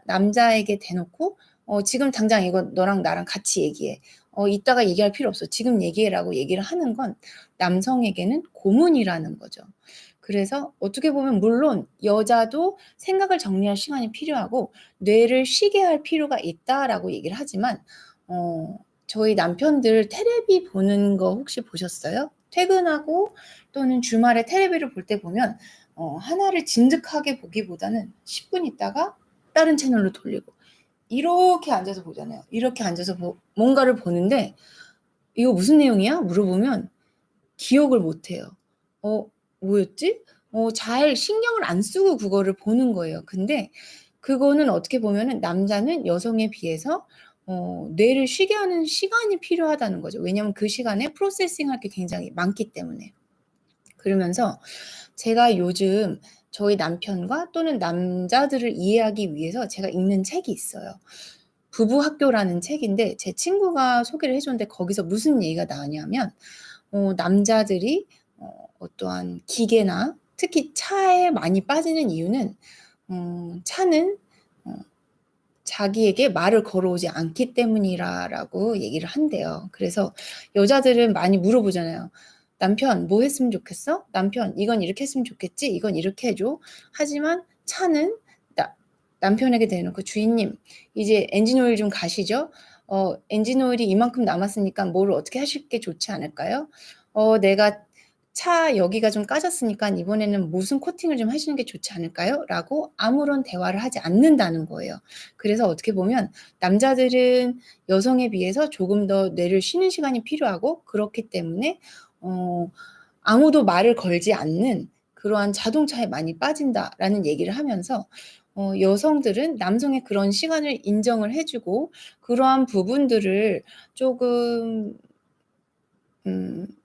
Speaker 1: 남자에게 대놓고 지금 당장 이거 너랑 나랑 같이 얘기해. 이따가 얘기할 필요 없어. 지금 얘기해라고 얘기를 하는 건 남성에게는 고문이라는 거죠. 그래서 어떻게 보면 물론 여자도 생각을 정리할 시간이 필요하고 뇌를 쉬게 할 필요가 있다라고 얘기를 하지만 저희 남편들 테레비 보는 거 혹시 보셨어요? 퇴근하고 또는 주말에 테레비를 볼 때 보면 하나를 진득하게 보기보다는 10분 있다가 다른 채널로 돌리고 이렇게 앉아서 보잖아요. 이렇게 앉아서 뭔가를 보는데 이거 무슨 내용이야? 물어보면 기억을 못 해요. 뭐였지? 잘 신경을 안 쓰고 그거를 보는 거예요. 근데 그거는 어떻게 보면은 남자는 여성에 비해서 뇌를 쉬게 하는 시간이 필요하다는 거죠. 왜냐하면 그 시간에 프로세싱할 게 굉장히 많기 때문에. 그러면서 제가 요즘 저희 남편과 또는 남자들을 이해하기 위해서 제가 읽는 책이 있어요. 부부 학교라는 책인데 제 친구가 소개를 해 줬는데 거기서 무슨 얘기가 나왔냐면 남자들이 어떠한 기계나 특히 차에 많이 빠지는 이유는 차는 자기에게 말을 걸어오지 않기 때문이라고 얘기를 한대요. 그래서 여자들은 많이 물어보잖아요. 남편 뭐 했으면 좋겠어? 남편 이건 이렇게 했으면 좋겠지? 이건 이렇게 해줘. 하지만 차는 남편에게 대놓고 주인님 이제 엔진오일 좀 가시죠. 엔진오일이 이만큼 남았으니까 뭐를 어떻게 하실 게 좋지 않을까요? 내가 차 여기가 좀 까졌으니까 이번에는 무슨 코팅을 좀 하시는 게 좋지 않을까요? 라고 아무런 대화를 하지 않는다는 거예요. 그래서 어떻게 보면 남자들은 여성에 비해서 조금 더 뇌를 쉬는 시간이 필요하고 그렇기 때문에 아무도 말을 걸지 않는 그러한 자동차에 많이 빠진다라는 얘기를 하면서 여성들은 남성의 그런 시간을 인정을 해주고 그러한 부분들을 조금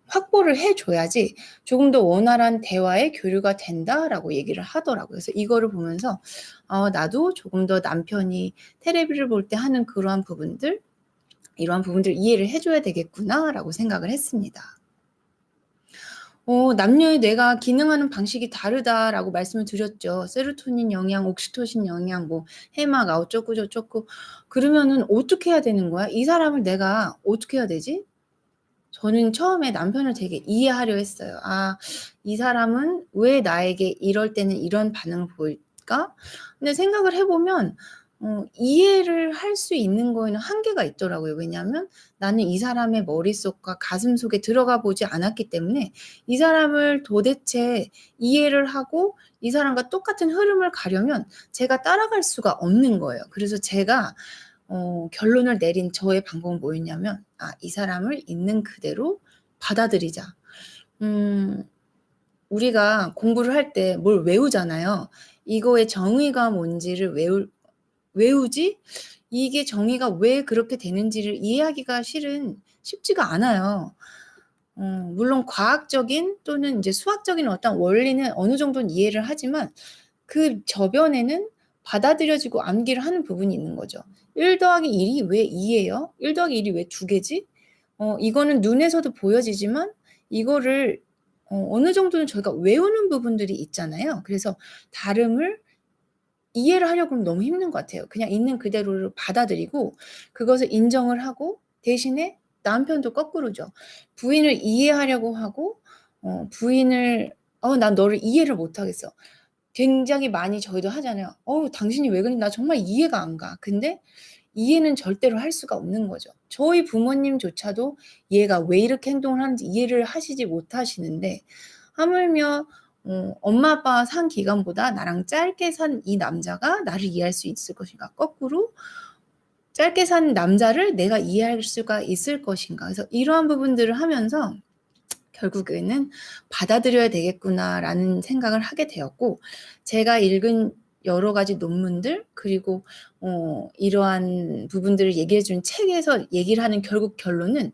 Speaker 1: 확보를 해줘야지 조금 더 원활한 대화의 교류가 된다라고 얘기를 하더라고요. 그래서 이거를 보면서 나도 조금 더 남편이 테레비를 볼 때 하는 그러한 부분들, 이러한 부분들 이해를 해줘야 되겠구나라고 생각을 했습니다. 남녀의 뇌가 기능하는 방식이 다르다라고 말씀을 드렸죠. 세로토닌 영향, 옥시토신 영향, 뭐 해막 어쩌고 저쩌고. 그러면은 어떻게 해야 되는 거야? 이 사람을 내가 어떻게 해야 되지? 저는 처음에 남편을 되게 이해하려 했어요. 이 사람은 왜 나에게 이럴 때는 이런 반응을 보일까? 근데 생각을 해보면 이해를 할 수 있는 거에는 한계가 있더라고요. 왜냐하면 나는 이 사람의 머릿속과 가슴 속에 들어가 보지 않았기 때문에 이 사람을 도대체 이해를 하고 이 사람과 똑같은 흐름을 가려면 제가 따라갈 수가 없는 거예요. 그래서 제가 결론을 내린 저의 방법은 뭐였냐면 이 사람을 있는 그대로 받아들이자. 우리가 공부를 할 때 뭘 외우잖아요. 이거의 정의가 뭔지를 외우지 이게 정의가 왜 그렇게 되는지를 이해하기가 실은 쉽지가 않아요. 물론 과학적인 또는 이제 수학적인 어떤 원리는 어느 정도는 이해를 하지만 그 저변에는 받아들여지고 암기를 하는 부분이 있는 거죠. 1 더하기 1이 왜 2예요? 1 더하기 1이 왜 2개지? 이거는 눈에서도 보여지지만 이거를 어느 정도는 저희가 외우는 부분들이 있잖아요. 그래서 다름을 이해를 하려고 하면 너무 힘든 것 같아요. 그냥 있는 그대로를 받아들이고 그것을 인정을 하고 대신에 남편도 거꾸로죠. 부인을 이해하려고 하고 부인을 난 너를 이해를 못 하겠어. 굉장히 많이 저희도 하잖아요. 당신이 왜 그래? 나 정말 이해가 안 가. 근데 이해는 절대로 할 수가 없는 거죠. 저희 부모님조차도 얘가 왜 이렇게 행동을 하는지 이해를 하시지 못하시는데 하물며 엄마 아빠가 산 기간보다 나랑 짧게 산 이 남자가 나를 이해할 수 있을 것인가? 거꾸로 짧게 산 남자를 내가 이해할 수가 있을 것인가? 그래서 이러한 부분들을 하면서 결국에는 받아들여야 되겠구나라는 생각을 하게 되었고 제가 읽은 여러 가지 논문들 그리고 이러한 부분들을 얘기해 준 책에서 얘기를 하는 결국 결론은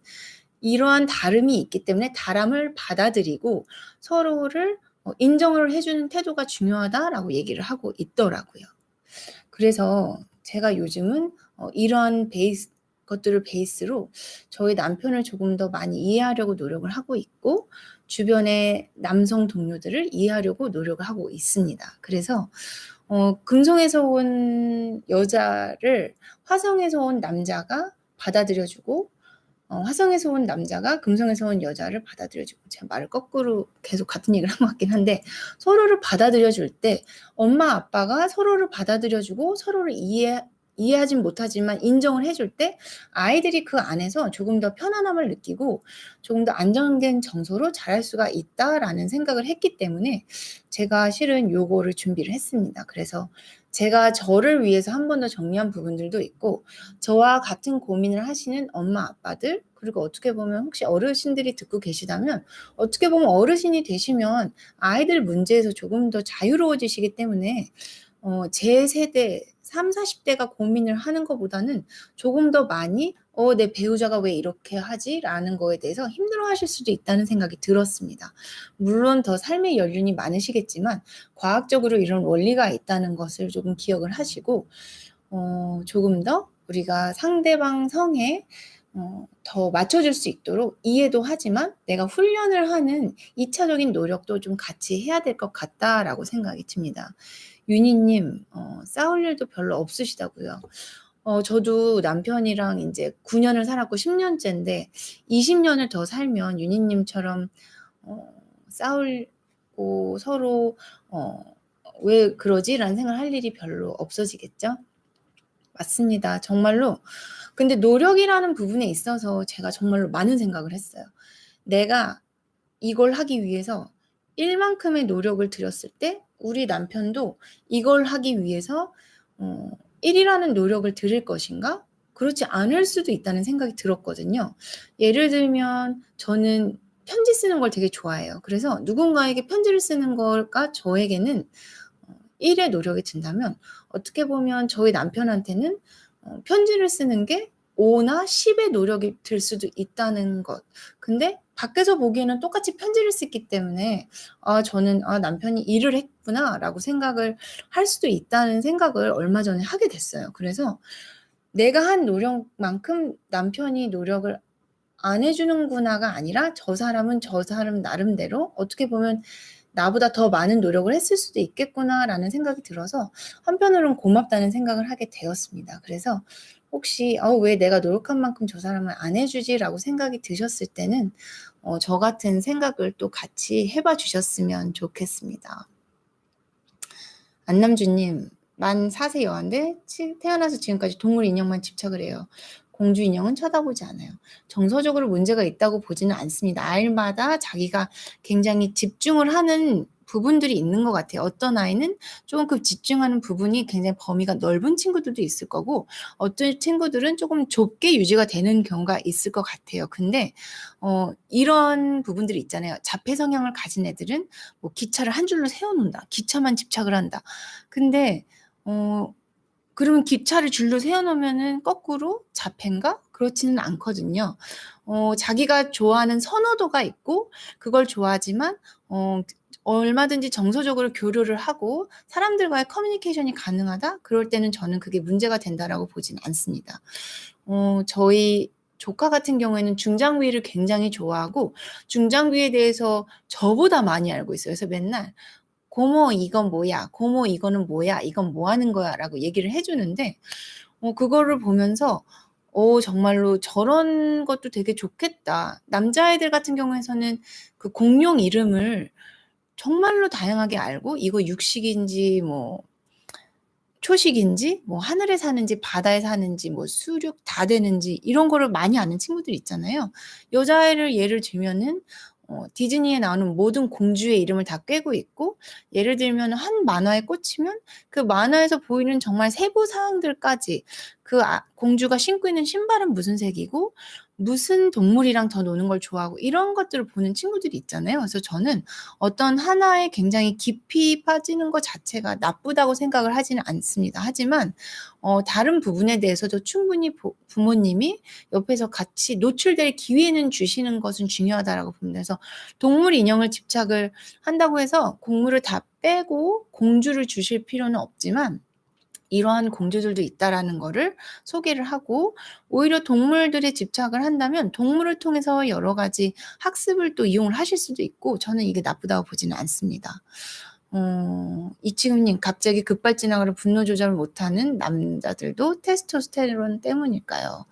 Speaker 1: 이러한 다름이 있기 때문에 다름을 받아들이고 서로를 인정을 해주는 태도가 중요하다라고 얘기를 하고 있더라고요. 그래서 제가 요즘은 이러한 것들을 베이스로 저희 남편을 조금 더 많이 이해하려고 노력을 하고 있고 주변의 남성 동료들을 이해하려고 노력을 하고 있습니다. 그래서 금성에서 온 여자를 화성에서 온 남자가 받아들여주고 화성에서 온 남자가 금성에서 온 여자를 받아들여주고 제가 말을 거꾸로 계속 같은 얘기를 한 것 같긴 한데 서로를 받아들여줄 때 엄마 아빠가 서로를 받아들여주고 서로를 이해하진 못하지만 인정을 해줄 때 아이들이 그 안에서 조금 더 편안함을 느끼고 조금 더 안정된 정서로 자랄 수가 있다라는 생각을 했기 때문에 제가 실은 요거를 준비를 했습니다. 그래서 제가 저를 위해서 한 번 더 정리한 부분들도 있고 저와 같은 고민을 하시는 엄마 아빠들 그리고 어떻게 보면 혹시 어르신들이 듣고 계시다면 어떻게 보면 어르신이 되시면 아이들 문제에서 조금 더 자유로워지시기 때문에 제 세대 30-40대가 고민을 하는 것보다는 조금 더 많이 내 배우자가 왜 이렇게 하지? 라는 거에 대해서 힘들어하실 수도 있다는 생각이 들었습니다. 물론 더 삶의 연륜이 많으시겠지만 과학적으로 이런 원리가 있다는 것을 조금 기억을 하시고 조금 더 우리가 상대방 성에 더 맞춰줄 수 있도록 이해도 하지만 내가 훈련을 하는 2차적인 노력도 좀 같이 해야 될 것 같다라고 생각이 듭니다. 윤희님, 싸울 일도 별로 없으시다고요. 저도 남편이랑 이제 9년을 살았고 10년째인데 20년을 더 살면 윤희님처럼 싸우고 서로 왜 그러지라는 생각을 할 일이 별로 없어지겠죠? 맞습니다. 정말로. 근데 노력이라는 부분에 있어서 제가 정말로 많은 생각을 했어요. 내가 이걸 하기 위해서 1만큼의 노력을 들였을 때 우리 남편도 이걸 하기 위해서 1이라는 노력을 들일 것인가? 그렇지 않을 수도 있다는 생각이 들었거든요. 예를 들면 저는 편지 쓰는 걸 되게 좋아해요. 그래서 누군가에게 편지를 쓰는 거가 저에게는 1의 노력이 든다면 어떻게 보면 저희 남편한테는 편지를 쓰는 게 5나 10의 노력이 들 수도 있다는 것. 근데 밖에서 보기에는 똑같이 편지를 썼기 때문에 저는 남편이 일을 했구나라고 생각을 할 수도 있다는 생각을 얼마 전에 하게 됐어요. 그래서 내가 한 노력만큼 남편이 노력을 안 해주는구나가 아니라 저 사람은 저 사람 나름대로 어떻게 보면 나보다 더 많은 노력을 했을 수도 있겠구나라는 생각이 들어서 한편으로는 고맙다는 생각을 하게 되었습니다. 그래서 혹시 왜 내가 노력한 만큼 저 사람은 안 해주지라고 생각이 드셨을 때는 저 같은 생각을 또 같이 해봐 주셨으면 좋겠습니다. 안남주님, 만 4세 여아인데 태어나서 지금까지 동물 인형만 집착을 해요. 공주 인형은 쳐다보지 않아요. 정서적으로 문제가 있다고 보지는 않습니다. 아이마다 자기가 굉장히 집중을 하는 부분들이 있는 것 같아요. 어떤 아이는 조금 그 집중하는 부분이 굉장히 범위가 넓은 친구들도 있을 거고 어떤 친구들은 조금 좁게 유지가 되는 경우가 있을 것 같아요. 근데 이런 부분들이 있잖아요. 자폐 성향을 가진 애들은 뭐 기차를 한 줄로 세워놓는다. 기차만 집착을 한다. 근데 그러면 기차를 줄로 세워놓으면은 거꾸로 자폐인가? 그렇지는 않거든요. 자기가 좋아하는 선호도가 있고 그걸 좋아하지만 얼마든지 정서적으로 교류를 하고 사람들과의 커뮤니케이션이 가능하다? 그럴 때는 저는 그게 문제가 된다라고 보진 않습니다. 저희 조카 같은 경우에는 중장비를 굉장히 좋아하고 중장비에 대해서 저보다 많이 알고 있어요. 그래서 맨날 고모 이건 뭐야? 고모 이거는 뭐야? 이건 뭐 하는 거야? 라고 얘기를 해주는데 그거를 보면서 정말로 저런 것도 되게 좋겠다. 남자애들 같은 경우에서는 그 공룡 이름을 정말로 다양하게 알고 이거 육식인지 뭐 초식인지 뭐 하늘에 사는지 바다에 사는지 뭐 수륙 다 되는지 이런 거를 많이 아는 친구들 있잖아요. 여자애를 예를 들면은 디즈니에 나오는 모든 공주의 이름을 다 꿰고 있고 예를 들면 한 만화에 꽂히면 그 만화에서 보이는 정말 세부 사항들까지 그 공주가 신고 있는 신발은 무슨 색이고 무슨 동물이랑 더 노는 걸 좋아하고 이런 것들을 보는 친구들이 있잖아요. 그래서 저는 어떤 하나에 굉장히 깊이 빠지는 것 자체가 나쁘다고 생각을 하지는 않습니다. 하지만 다른 부분에 대해서도 충분히 부모님이 옆에서 같이 노출될 기회는 주시는 것은 중요하다라고 봅니다. 그래서 동물 인형을 집착을 한다고 해서 공물을 다 빼고 공주를 주실 필요는 없지만 이러한 공주들도 있다라는 거를 소개를 하고 오히려 동물들에 집착을 한다면 동물을 통해서 여러 가지 학습을 또 이용을 하실 수도 있고 저는 이게 나쁘다고 보지는 않습니다. 이치금님 갑자기 급발진하거나 분노 조절을 못하는 남자들도 테스토스테론 때문일까요?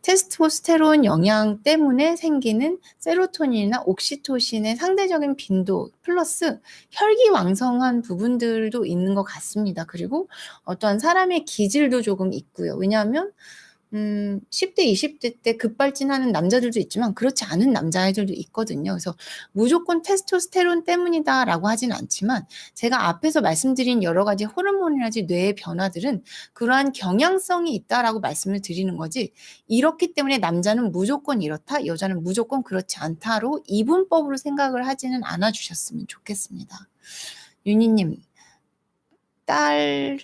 Speaker 1: 테스토스테론 영향 때문에 생기는 세로토닌이나 옥시토신의 상대적인 빈도 플러스 혈기왕성한 부분들도 있는 것 같습니다. 그리고 어떠한 사람의 기질도 조금 있고요. 왜냐하면 10대, 20대 때 급발진하는 남자들도 있지만 그렇지 않은 남자애들도 있거든요. 그래서 무조건 테스토스테론 때문이다라고 하진 않지만 제가 앞에서 말씀드린 여러 가지 호르몬이라든지 뇌의 변화들은 그러한 경향성이 있다라고 말씀을 드리는 거지 이렇기 때문에 남자는 무조건 이렇다, 여자는 무조건 그렇지 않다로 이분법으로 생각을 하지는 않아 주셨으면 좋겠습니다. 윤희님, 딸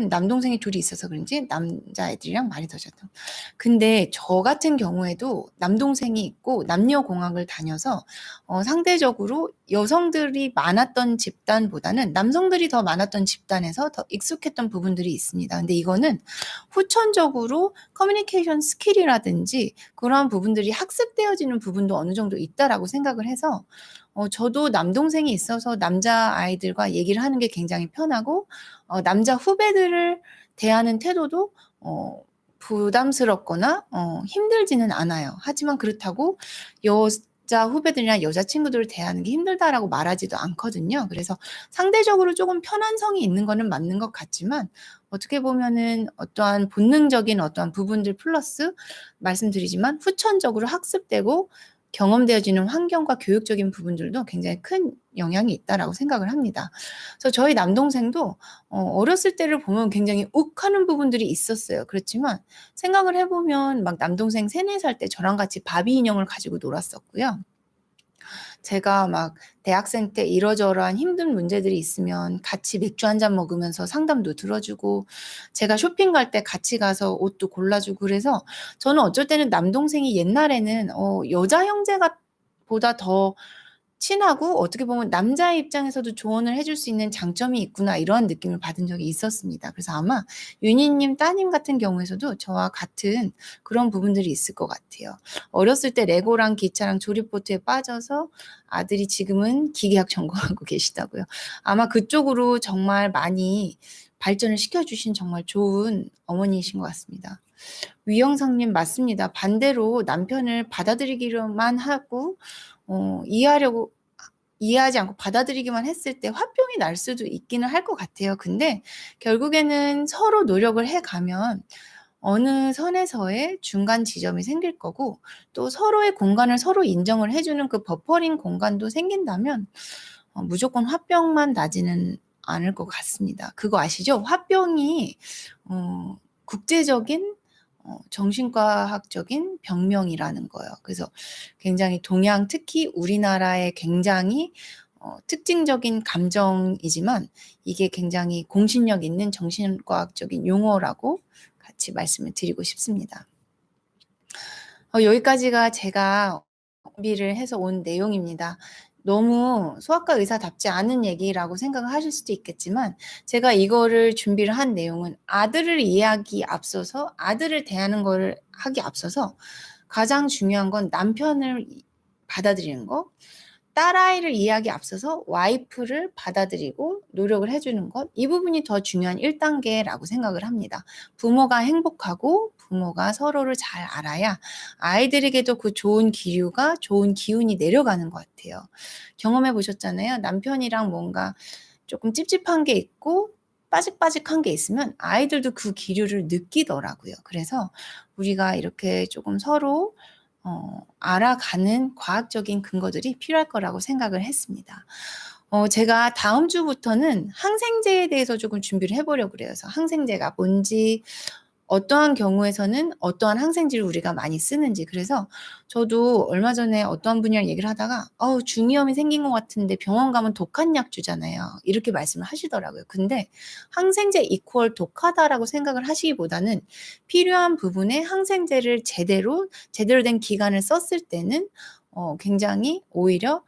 Speaker 1: 남동생이 둘이 있어서 그런지 남자애들이랑 많이 더졌던. 근데 저 같은 경우에도 남동생이 있고 남녀공학을 다녀서 상대적으로 여성들이 많았던 집단보다는 남성들이 더 많았던 집단에서 더 익숙했던 부분들이 있습니다. 근데 이거는 후천적으로 커뮤니케이션 스킬이라든지 그러한 부분들이 학습되어지는 부분도 어느 정도 있다라고 생각을 해서 저도 남동생이 있어서 남자아이들과 얘기를 하는 게 굉장히 편하고 남자 후배들을 대하는 태도도 부담스럽거나 힘들지는 않아요. 하지만 그렇다고 여자 후배들이나 여자 친구들을 대하는 게 힘들다라고 말하지도 않거든요. 그래서 상대적으로 조금 편안성이 있는 거는 맞는 것 같지만 어떻게 보면은 어떠한 본능적인 어떠한 부분들 플러스 말씀드리지만 후천적으로 학습되고 경험되어지는 환경과 교육적인 부분들도 굉장히 큰 영향이 있다라고 생각을 합니다. 그래서 저희 남동생도 어렸을 때를 보면 굉장히 욱하는 부분들이 있었어요. 그렇지만 생각을 해보면 막 남동생 3-4살 때 저랑 같이 바비 인형을 가지고 놀았었고요. 제가 막 대학생 때 이러저러한 힘든 문제들이 있으면 같이 맥주 한 잔 먹으면서 상담도 들어주고 제가 쇼핑 갈 때 같이 가서 옷도 골라주고 그래서 저는 어쩔 때는 남동생이 옛날에는 여자 형제가 보다 더 친하고 어떻게 보면 남자의 입장에서도 조언을 해줄 수 있는 장점이 있구나 이런 느낌을 받은 적이 있었습니다. 그래서 아마 윤희님 따님 같은 경우에서도 저와 같은 그런 부분들이 있을 것 같아요. 어렸을 때 레고랑 기차랑 조립보트에 빠져서 아들이 지금은 기계학 전공하고 계시다고요. 아마 그쪽으로 정말 많이 발전을 시켜주신 정말 좋은 어머니이신 것 같습니다. 위영상님 맞습니다. 반대로 남편을 받아들이기로만 하고 이해하지 않고 받아들이기만 했을 때 화병이 날 수도 있기는 할 것 같아요. 근데 결국에는 서로 노력을 해가면 어느 선에서의 중간 지점이 생길 거고 또 서로의 공간을 서로 인정을 해주는 그 버퍼링 공간도 생긴다면 무조건 화병만 나지는 않을 것 같습니다. 그거 아시죠? 화병이 국제적인 정신과학적인 병명이라는 거예요. 그래서 굉장히 동양 특히 우리나라의 굉장히 특징적인 감정이지만 이게 굉장히 공신력 있는 정신과학적인 용어라고 같이 말씀을 드리고 싶습니다. 여기까지가 제가 준비를 해서 온 내용입니다. 너무 소아과 의사답지 않은 얘기라고 생각을 하실 수도 있겠지만 제가 이거를 준비를 한 내용은 아들을 이해하기 앞서서 아들을 대하는 걸 하기 앞서서 가장 중요한 건 남편을 받아들이는 거, 딸아이를 이해하기 앞서서 와이프를 받아들이고 노력을 해주는 것, 이 부분이 더 중요한 1단계라고 생각을 합니다. 부모가 행복하고 부모가 서로를 잘 알아야 아이들에게도 그 좋은 기류가 좋은 기운이 내려가는 것 같아요. 경험해 보셨잖아요. 남편이랑 뭔가 조금 찝찝한 게 있고 빠직빠직한 게 있으면 아이들도 그 기류를 느끼더라고요. 그래서 우리가 이렇게 조금 서로 알아가는 과학적인 근거들이 필요할 거라고 생각을 했습니다. 제가 다음 주부터는 항생제에 대해서 조금 준비를 해보려고 그래요. 그래서 항생제가 뭔지, 어떠한 경우에서는 어떠한 항생제를 우리가 많이 쓰는지. 그래서 저도 얼마 전에 어떠한 분이랑 얘기를 하다가 중이염이 생긴 것 같은데 병원 가면 독한 약 주잖아요. 이렇게 말씀을 하시더라고요. 근데 항생제 이퀄 독하다라고 생각을 하시기보다는 필요한 부분에 항생제를 제대로 된 기간을 썼을 때는 굉장히 오히려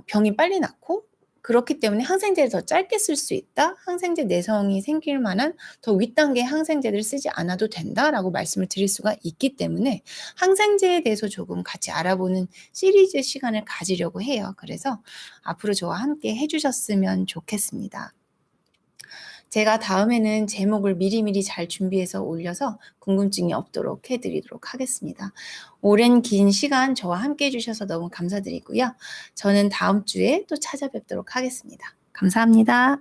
Speaker 1: 병이 빨리 낫고 그렇기 때문에 항생제를 더 짧게 쓸 수 있다. 항생제 내성이 생길 만한 더 윗단계 항생제를 쓰지 않아도 된다라고 말씀을 드릴 수가 있기 때문에 항생제에 대해서 조금 같이 알아보는 시리즈 시간을 가지려고 해요. 그래서 앞으로 저와 함께 해주셨으면 좋겠습니다. 제가 다음에는 제목을 미리미리 잘 준비해서 올려서 궁금증이 없도록 해드리도록 하겠습니다. 오랜 긴 시간 저와 함께 해주셔서 너무 감사드리고요. 저는 다음 주에 또 찾아뵙도록 하겠습니다. 감사합니다.